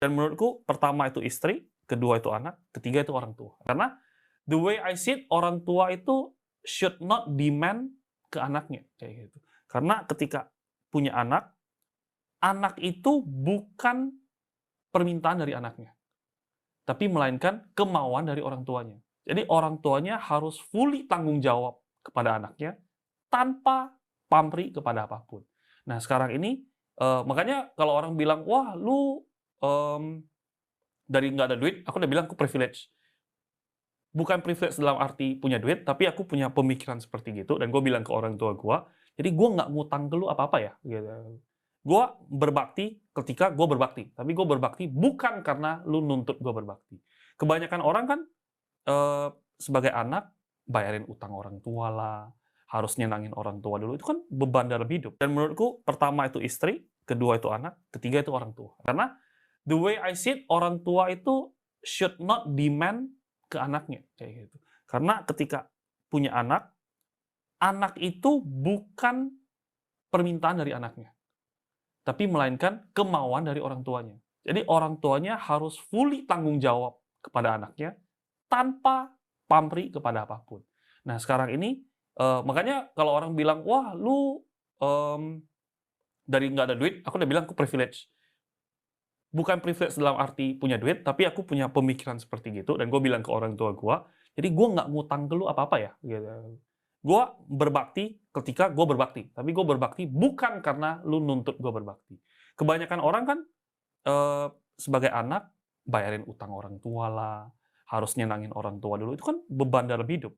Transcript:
Dan menurutku pertama itu istri, kedua itu anak, ketiga itu orang tua. Karena the way I see it, orang tua itu should not demand ke anaknya, kayak gitu. Karena ketika punya anak, anak itu bukan permintaan dari anaknya, tapi melainkan kemauan dari orang tuanya. Jadi orang tuanya harus fully tanggung jawab kepada anaknya tanpa pamrih kepada apapun. Nah sekarang ini, makanya kalau orang bilang, "Wah lu, mmm, dari nggak ada duit," aku udah bilang aku privilege. Bukan privilege dalam arti punya duit, tapi aku punya pemikiran seperti gitu, dan gue bilang ke orang tua gue, jadi gue nggak ngutang ke lu apa-apa ya, gitu. Gue berbakti ketika gue berbakti, tapi gue berbakti bukan karena lu nuntut gue berbakti. Kebanyakan orang kan, sebagai anak, bayarin utang orang tua lah, harus nyenangin orang tua dulu, itu kan beban dalam hidup. Dan menurutku pertama itu istri, kedua itu anak, ketiga itu orang tua. Karena the way I see it, orang tua itu should not demand ke anaknya, kayak gitu. Karena ketika punya anak, anak itu bukan permintaan dari anaknya, tapi melainkan kemauan dari orang tuanya. Jadi orang tuanya harus fully tanggung jawab kepada anaknya tanpa pamrih kepada apapun. Nah sekarang ini, makanya kalau orang bilang, "Wah lu, mmm, dari nggak ada duit," aku udah bilang aku privilege. Bukan privilege dalam arti punya duit, tapi aku punya pemikiran seperti gitu, dan gue bilang ke orang tua gue, jadi gue nggak ngutang ke lu apa-apa ya, gitu. Gue berbakti ketika gue berbakti, tapi gue berbakti bukan karena lu nuntut gue berbakti. Kebanyakan orang kan, sebagai anak, bayarin utang orang tua lah, harus nyenangin orang tua dulu, itu kan beban dalam hidup.